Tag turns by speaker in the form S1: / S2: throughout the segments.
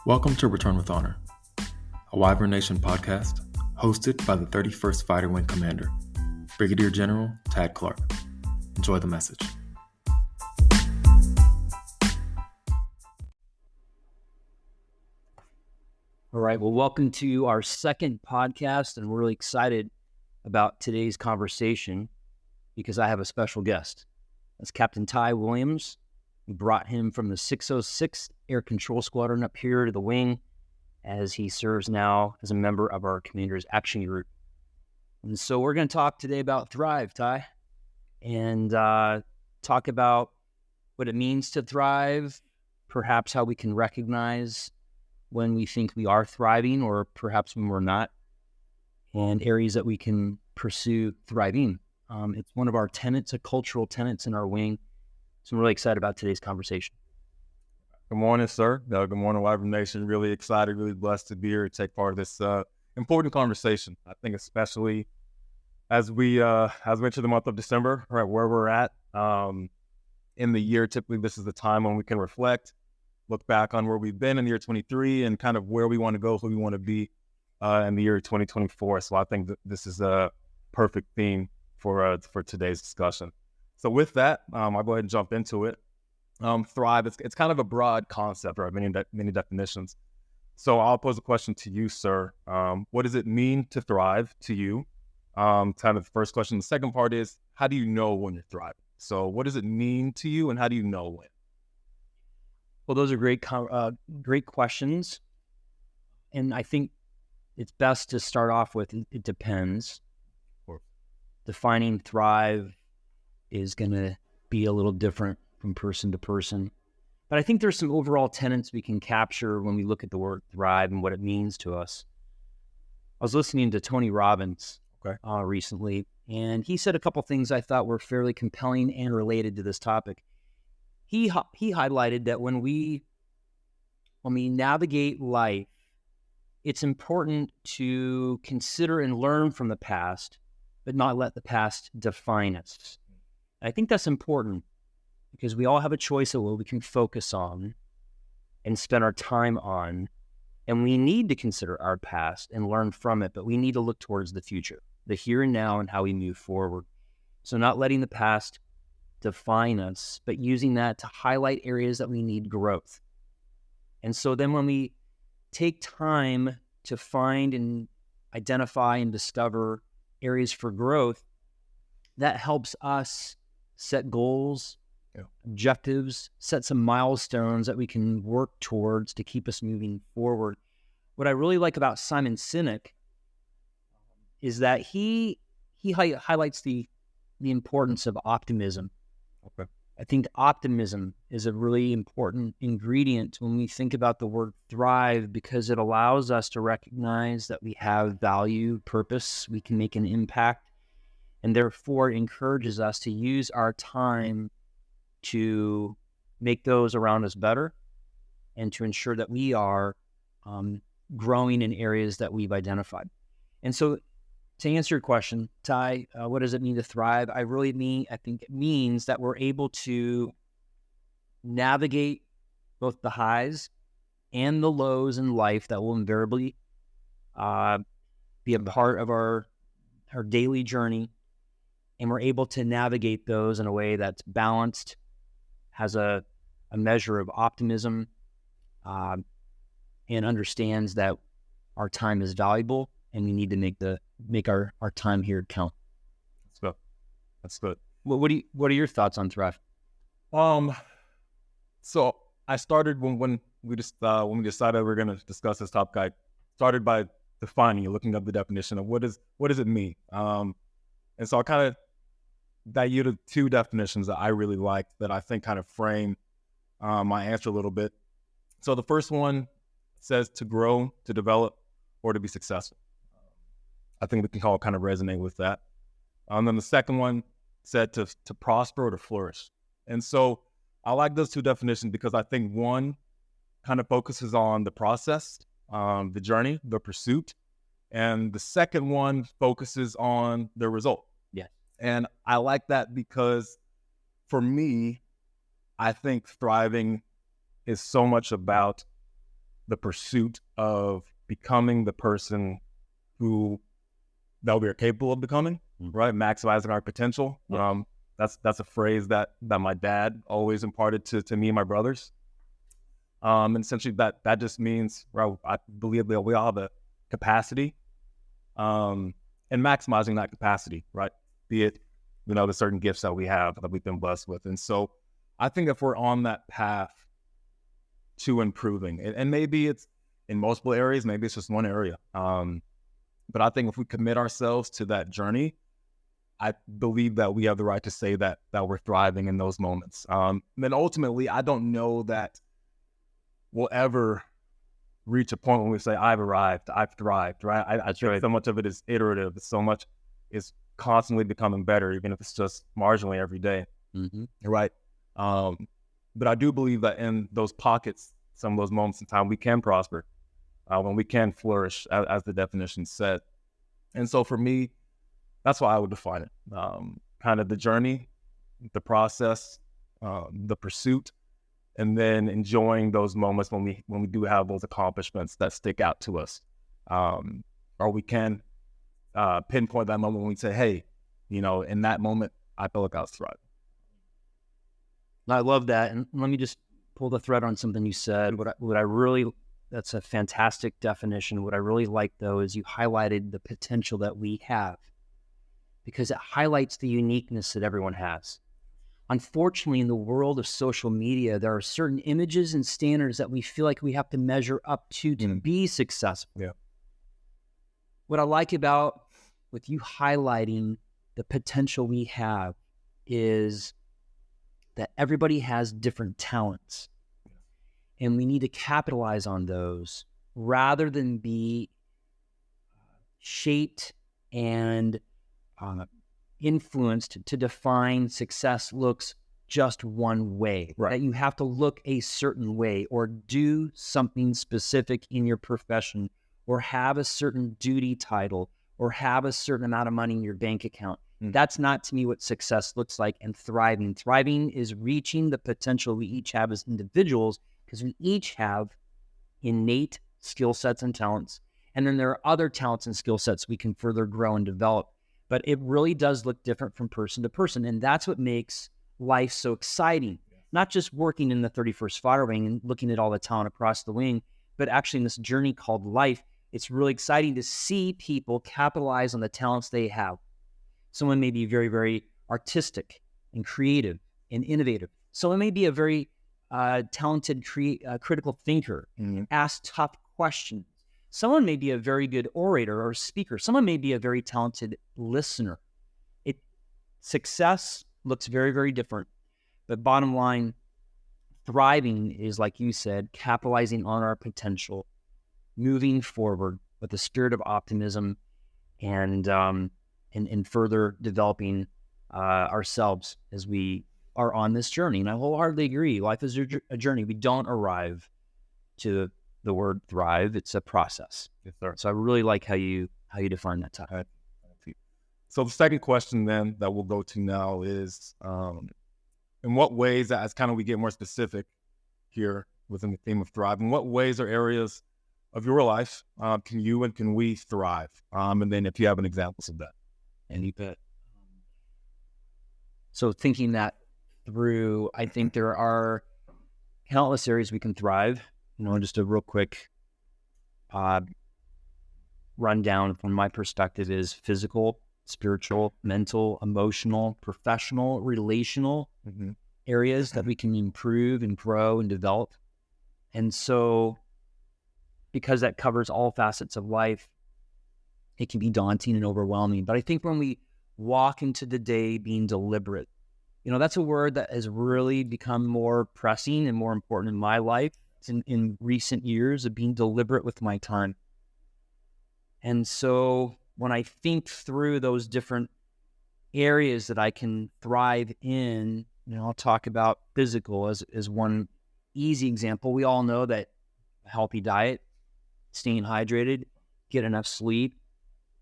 S1: Welcome to Return with Honor, a Wyvern Nation podcast hosted by the 31st Fighter Wing Commander, Brigadier General Tad Clark. Enjoy the message.
S2: All right, well, welcome to our second podcast, and we're really excited about today's conversation because I have a special guest. That's Captain Ty Williams. We brought him from the 606th Air Control Squadron up here to the wing as he serves now as a member of our Commander's Action Group. And so we're going to talk today about Thrive, Ty, and talk about what it means to thrive, perhaps how we can recognize when we think we are thriving or perhaps when we're not, and areas that we can pursue thriving. It's one of our tenets, a cultural tenets in our wing. So I'm really excited about today's conversation.
S3: Good morning, sir. Good morning, Wyvern Nation. Really excited, really blessed to be here to take part of this important conversation. I think especially as we enter the month of December, right, where we're at in the year. Typically, this is the time when we can reflect, look back on where we've been in the year 23 and kind of where we want to go, who we want to be in the year 2024. So I think that this is a perfect theme for today's discussion. So with that, I'll go ahead and jump into it. Thrive, it's kind of a broad concept, right? Many definitions. So I'll pose a question to you, sir. What does it mean to thrive to you? Kind of the first question. The second part is, how do you know when you're thriving? So what does it mean to you, and how do you know when?
S2: Well, those are great questions. And I think it's best to start off with, it depends. Defining thrive is going to be a little different from person to person. But I think there's some overall tenets we can capture when we look at the word thrive and what it means to us. I was listening to Tony Robbins recently, and he said a couple things I thought were fairly compelling and related to this topic. He highlighted that when we navigate life, it's important to consider and learn from the past, but not let the past define us. I think that's important because we all have a choice of what we can focus on and spend our time on, and we need to consider our past and learn from it, but we need to look towards the future, the here and now, and how we move forward. So not letting the past define us, but using that to highlight areas that we need growth. And so then when we take time to find and identify and discover areas for growth, that helps us set goals, objectives, set some milestones that we can work towards to keep us moving forward. What I really like about Simon Sinek is that he highlights the importance of optimism.
S3: Okay.
S2: I think optimism is a really important ingredient when we think about the word thrive, because it allows us to recognize that we have value, purpose, we can make an impact, and therefore it encourages us to use our time to make those around us better and to ensure that we are growing in areas that we've identified. And so to answer your question, Ty, what does it mean to thrive? I think it means that we're able to navigate both the highs and the lows in life that will invariably be a part of our daily journey. And we're able to navigate those in a way that's balanced, has a measure of optimism, and understands that our time is valuable and we need to make our time here count.
S3: That's good.
S2: What are your thoughts on thrive?
S3: So I started when we decided we were going to discuss this topic. I started by defining, looking up the definition of what does it mean. And so I kind of yielded two definitions that I really liked that I think kind of frame my answer a little bit. So the first one says to grow, to develop, or to be successful. I think we can all kind of resonate with that. And then the second one said to prosper or to flourish. And so I like those two definitions because I think one kind of focuses on the process, the journey, the pursuit, and the second one focuses on the result.
S2: Yeah.
S3: And I like that because for me, I think thriving is so much about the pursuit of becoming the person that we are capable of becoming, right? Maximizing our potential.
S2: Yeah.
S3: That's a phrase that my dad always imparted to me and my brothers. And essentially that just means, right, I believe that we all have the capacity, and maximizing that capacity, right? Be it, the certain gifts that we have that we've been blessed with. And so I think if we're on that path to improving, and maybe it's in multiple areas, maybe it's just one area. But I think if we commit ourselves to that journey, I believe that we have the right to say that we're thriving in those moments. And then ultimately, I don't know that we'll ever reach a point when we say, I've arrived, I've thrived, right? I think so much of it is iterative. So much is constantly becoming better, even if it's just marginally every day, right? But I do believe that in those pockets, some of those moments in time, we can prosper, when we can flourish, as the definition said. And so for me, that's why I would define it. Kind of the journey, the process, the pursuit, and then enjoying those moments when we do have those accomplishments that stick out to us. Or we can pinpoint that moment when we say, hey, in that moment, I feel like I was thriving.
S2: I love that. And let me just pull the thread on something you said. That's a fantastic definition. What I really like, though, is you highlighted the potential that we have, because it highlights the uniqueness that everyone has. Unfortunately, in the world of social media, there are certain images and standards that we feel like we have to measure up to be successful.
S3: Yeah.
S2: What I like about with you highlighting the potential we have is that everybody has different talents, and we need to capitalize on those rather than be shaped and influenced to define success looks just one way.
S3: Right.
S2: That you have to look a certain way or do something specific in your profession or have a certain duty title or have a certain amount of money in your bank account. That's not, to me, what success looks like. And thriving is reaching the potential we each have as individuals, because we each have innate skill sets and talents. And then there are other talents and skill sets we can further grow and develop. But it really does look different from person to person. And that's what makes life so exciting. Not just working in the 31st Fighter Wing and looking at all the talent across the wing, but actually in this journey called life, it's really exciting to see people capitalize on the talents they have. Someone may be very, very artistic and creative and innovative. Someone may be a very talented, critical thinker, ask tough questions. Someone may be a very good orator or speaker. Someone may be a very talented listener. Success looks very, very different. But bottom line, thriving is, like you said, capitalizing on our potential, moving forward with a spirit of optimism, and further developing ourselves as we are on this journey. And I wholeheartedly agree. Life is a journey. We don't arrive to the word thrive. It's a process.
S3: Yes, sir.
S2: So I really like how you define that topic.
S3: So the second question then that we'll go to now is, in what ways, as kind of we get more specific here within the theme of thrive, in what ways or areas of your life can we thrive? And then if you have an examples of that.
S2: And you bet. So thinking that through, I think there are countless areas we can thrive. Just a real quick rundown from my perspective is physical, spiritual, mental, emotional, professional, relational areas that we can improve and grow and develop. And so because that covers all facets of life, it can be daunting and overwhelming. But I think when we walk into the day being deliberate, that's a word that has really become more pressing and more important in my life in recent years, of being deliberate with my time. And so when I think through those different areas that I can thrive in, I'll talk about physical as one easy example. We all know that a healthy diet, staying hydrated, get enough sleep,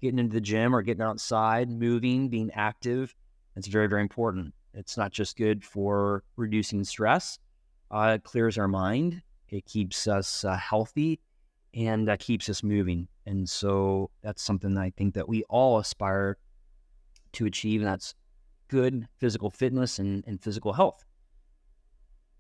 S2: getting into the gym or getting outside, moving, being active, it's very, very important. It's not just good for reducing stress. It clears our mind. It keeps us healthy, and keeps us moving. And so that's something that I think that we all aspire to achieve, and that's good physical fitness and physical health.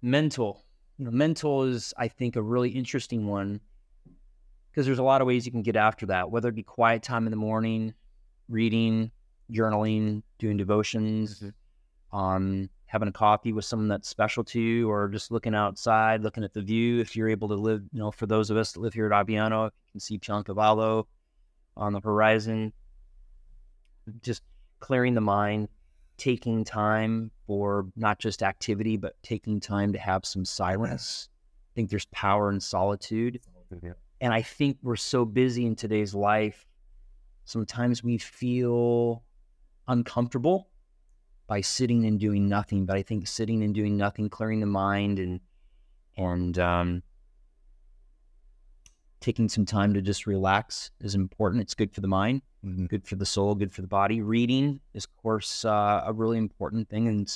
S2: Mental. Mental is, I think, a really interesting one, because there's a lot of ways you can get after that, whether it be quiet time in the morning, reading, journaling, doing devotions, having a coffee with someone that's special to you, or just looking outside, looking at the view. If you're able to live, for those of us that live here at Aviano, you can see Piancavallo on the horizon. Just clearing the mind, taking time for not just activity, but taking time to have some silence. I think there's power in solitude. And I think we're so busy in today's life, sometimes we feel uncomfortable by sitting and doing nothing. But I think sitting and doing nothing, clearing the mind, and taking some time to just relax is important. It's good for the mind, good for the soul, good for the body. Reading is, of course, a really important thing, and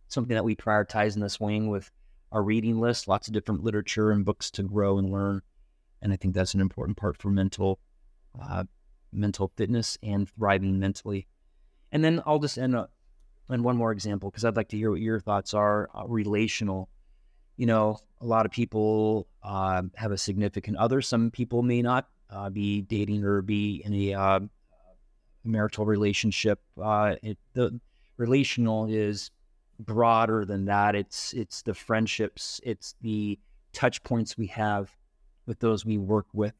S2: something that we prioritize in this wing with our reading list. Lots of different literature and books to grow and learn, and I think that's an important part for mental fitness and thriving mentally. And then I'll just end up on one more example, because I'd like to hear what your thoughts are. Relational. A lot of people have a significant other. Some people may not be dating or be in a marital relationship. The relational is broader than that. It's the friendships. It's the touch points we have with those we work with.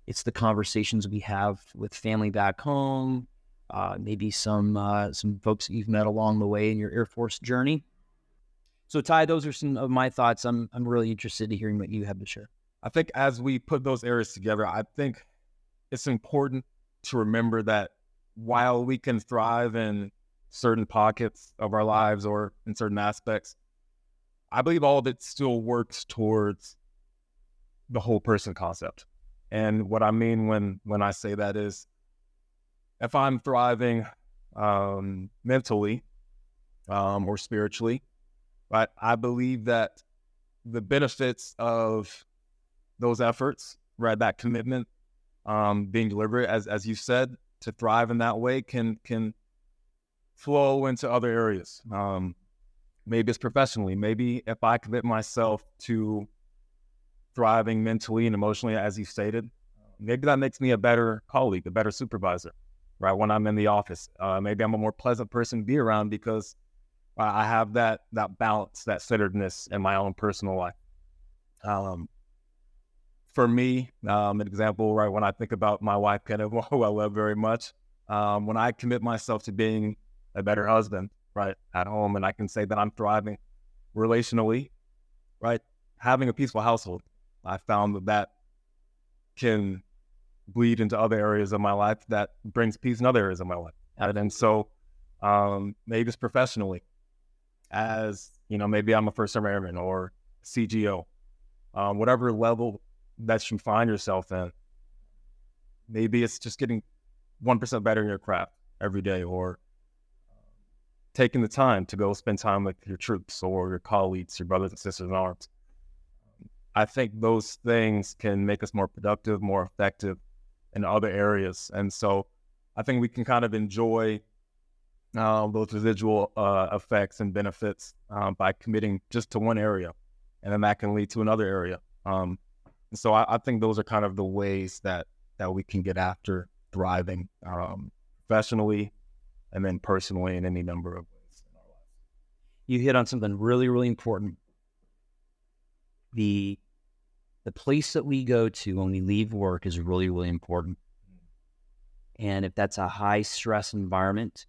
S2: It's the conversations we have with family back home. Maybe some folks that you've met along the way in your Air Force journey. So, Ty, those are some of my thoughts. I'm really interested in hearing what you have to share.
S3: I think as we put those areas together, I think it's important to remember that while we can thrive in certain pockets of our lives or in certain aspects, I believe all of it still works towards the whole person concept. And what I mean when I say that is, if I'm thriving mentally or spiritually, but I believe that the benefits of those efforts, right, that commitment, being deliberate, as you said, to thrive in that way can flow into other areas. Maybe it's professionally. Maybe if I commit myself to thriving mentally and emotionally, as you stated, maybe that makes me a better colleague, a better supervisor, right, when I'm in the office. Maybe I'm a more pleasant person to be around because I have that balance, that centeredness in my own personal life. For me, an example, right, when I think about my wife, Kenneth, who I love very much, when I commit myself to being a better husband, right, at home, and I can say that I'm thriving relationally, right, having a peaceful household, I found that can bleed into other areas of my life that brings peace in other areas of my life. And so maybe it's professionally, as maybe I'm a first-time airman or CGO, whatever level that you find yourself in. Maybe it's just getting 1% better in your craft every day, or taking the time to go spend time with your troops or your colleagues, your brothers and sisters in arms. I think those things can make us more productive, more effective in other areas. And so I think we can kind of enjoy those residual effects and benefits by committing just to one area, and then that can lead to another area. And so I think those are kind of the ways that we can get after thriving professionally and then personally in any number of ways in our lives.
S2: You hit on something really, really important. The place that we go to when we leave work is really, really important. And if that's a high stress environment,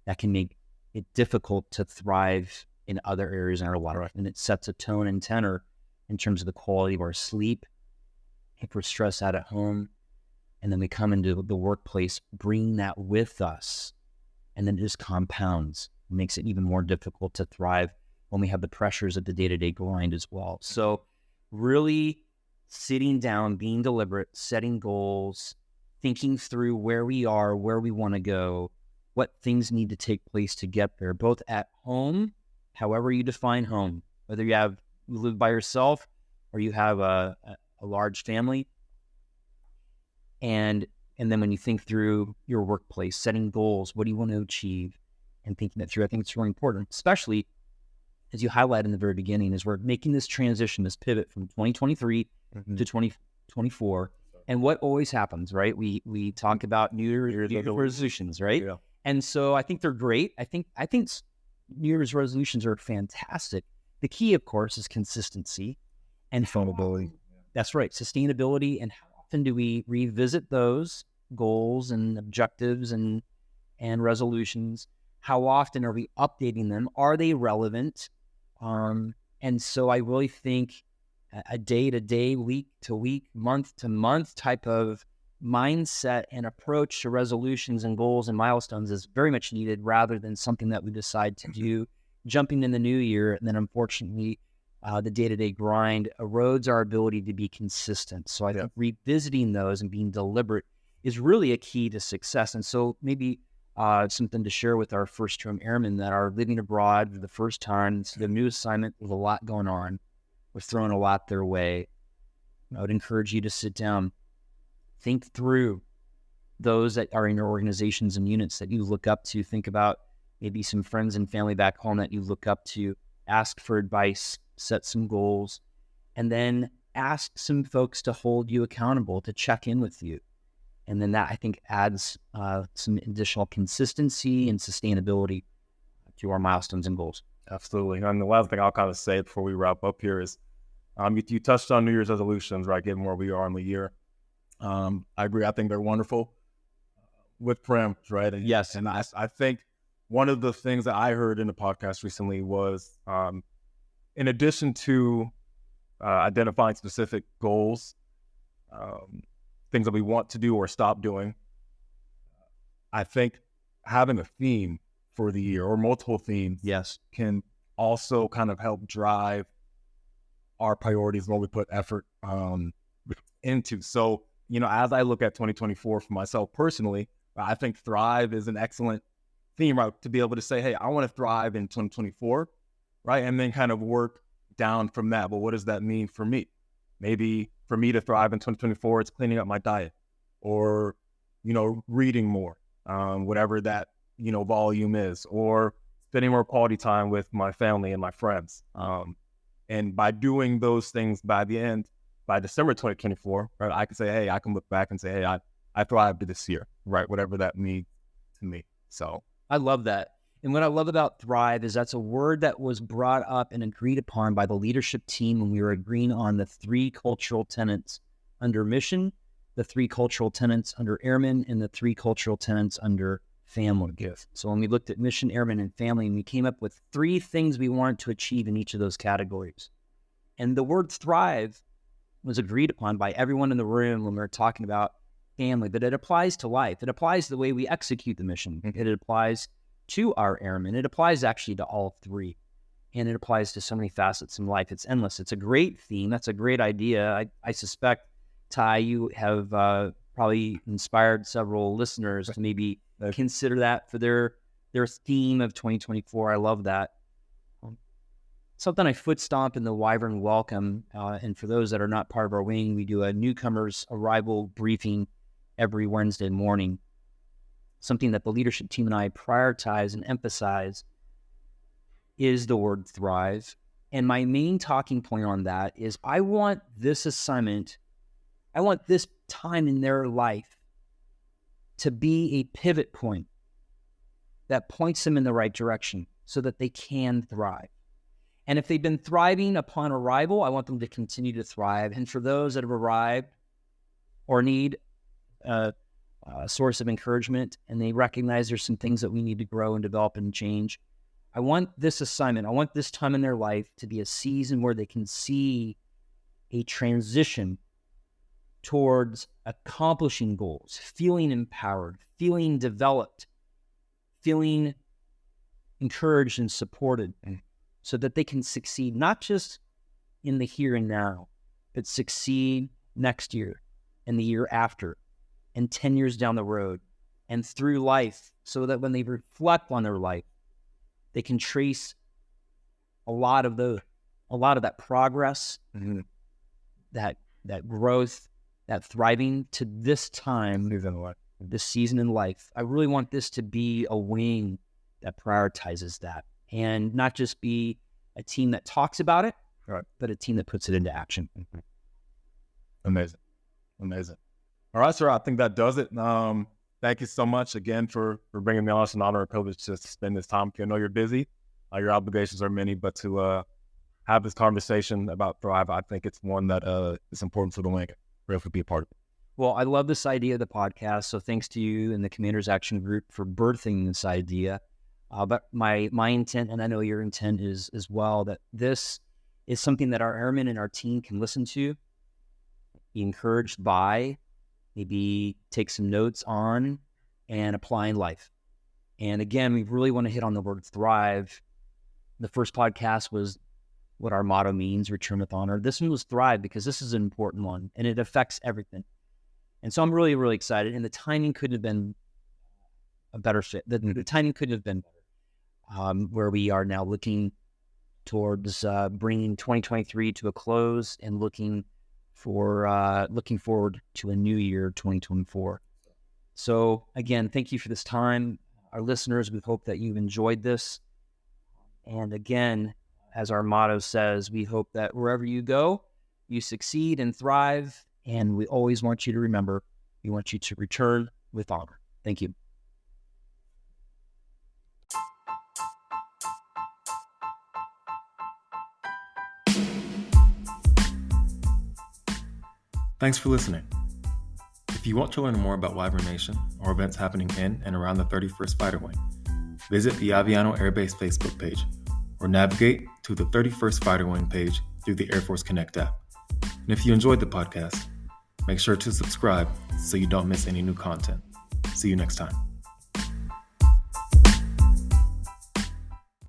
S2: that can make it difficult to thrive in other areas in our life. And it sets a tone and tenor in terms of the quality of our sleep. If we're stressed out at home, and then we come into the workplace, bringing that with us, and then it just compounds. It makes it even more difficult to thrive when we have the pressures of the day-to-day grind as well. So really sitting down, being deliberate, setting goals, thinking through where we are, where we want to go, what things need to take place to get there, both at home, however you define home, whether you live by yourself or you have a large family. And then when you think through your workplace, setting goals, what do you want to achieve, and thinking that through, I think it's really important, especially as you highlight in the very beginning, as we're making this transition, this pivot from 2023 to 2024. And what always happens, right? We talk about New Year's resolutions, right?
S3: Yeah.
S2: And so I think they're great. I think New Year's resolutions are fantastic. The key, of course, is consistency and
S3: Sustainability.
S2: That's right, sustainability. And how often do we revisit those goals and objectives and resolutions? How often are we updating them? Are they relevant? And so I really think a day-to-day, week-to-week, month-to-month type of mindset and approach to resolutions and goals and milestones is very much needed, rather than something that we decide to do jumping in the new year. And then unfortunately, the day-to-day grind erodes our ability to be consistent. So I think revisiting those and being deliberate is really a key to success. And so maybe something to share with our first-term airmen that are living abroad for the first time. It's the new assignment with a lot going on. We're throwing a lot their way. I would encourage you to sit down, think through those that are in your organizations and units that you look up to. Think about maybe some friends and family back home that you look up to. Ask for advice, set some goals, and then ask some folks to hold you accountable, to check in with you. And then that, I think, adds some additional consistency and sustainability to our milestones and goals.
S3: Absolutely. And the last thing I'll kind of say before we wrap up here is, you touched on New Year's resolutions, right? Given where we are in the year. I agree. I think they're wonderful with parameters, right? And,
S2: yes.
S3: And I think one of the things that I heard in the podcast recently was, in addition to identifying specific goals, things that we want to do or stop doing, I think having a theme for the year or multiple themes can also kind of help drive our priorities when we put effort into. So, as I look at 2024 for myself personally, I think thrive is an excellent theme, right? To be able to say, hey, I want to thrive in 2024, right? And then kind of work down from that. But what does that mean for me? Maybe for me to thrive in 2024, it's cleaning up my diet or, reading more, whatever that, volume is, or spending more quality time with my family and my friends. And by doing those things by December 2024, right, I can say, hey, I can look back and say, hey, I thrived this year, right? Whatever that means to me. So
S2: I love that. And what I love about thrive is that's a word that was brought up and agreed upon by the leadership team when we were agreeing on the 3 cultural tenets under mission, the 3 cultural tenets under airmen, and the 3 cultural tenets under family.
S3: Yes.
S2: So when we looked at mission, airmen, and family, and we came up with 3 things we wanted to achieve in each of those categories. And the word thrive was agreed upon by everyone in the room when we were talking about family, but it applies to life. It applies to the way we execute the mission. It applies to our airmen. It applies actually to all 3. And it applies to so many facets in life. It's endless. It's a great theme. That's a great idea. I suspect, Ty, you have probably inspired several listeners to maybe consider that for their theme of 2024. I love that. Something I foot stomp in the Wyvern Welcome. And for those that are not part of our wing, we do a newcomers arrival briefing every Wednesday morning. Something that the leadership team and I prioritize and emphasize is the word thrive. And my main talking point on that is I want this assignment, I want this time in their life to be a pivot point that points them in the right direction so that they can thrive. And if they've been thriving upon arrival, I want them to continue to thrive. And for those that have arrived or need a source of encouragement and they recognize there's some things that we need to grow and develop and change, I want this assignment, I want this time in their life to be a season where they can see a transition towards accomplishing goals, feeling empowered, feeling developed, feeling encouraged and supported, so that they can succeed not just in the here and now, but succeed next year and the year after and 10 years down the road and through life, so that when they reflect on their life, they can trace a lot of that progress that growth, that thriving to this time, this season in life. I really want this to be a wing that prioritizes that, and not just be a team that talks about it,
S3: right,
S2: but a team that puts it into action.
S3: Amazing. All right, sir. I think that does it. Thank you so much again for bringing me on. It's an honor and privilege to spend this time with you. I know you're busy. Your obligations are many, but to have this conversation about Thrive, I think it's one that is important for the wing. We're able to be a part of it.
S2: Well, I love this idea of the podcast. So thanks to you and the Commanders Action Group for birthing this idea. But my intent, and I know your intent is as well, that this is something that our airmen and our team can listen to, be encouraged by, maybe take some notes on, and apply in life. And again, we really want to hit on the word thrive. The first podcast was what our motto means, return with honor. This one was thrive because this is an important one and it affects everything. And so I'm really, really excited. And the timing couldn't have been a better fit. The timing couldn't have been better. Where we are now looking towards bringing 2023 to a close and looking forward to a new year, 2024. So again, thank you for this time. Our listeners, we hope that you've enjoyed this. And again, as our motto says, we hope that wherever you go, you succeed and thrive. And we always want you to remember, we want you to return with honor. Thank you.
S1: Thanks for listening. If you want to learn more about Wyvern Nation or events happening in and around the 31st Fighter Wing, visit the Aviano Air Base Facebook page or navigate to the 31st Fighter Wing page through the Air Force Connect app. And if you enjoyed the podcast, make sure to subscribe so you don't miss any new content. See you next time.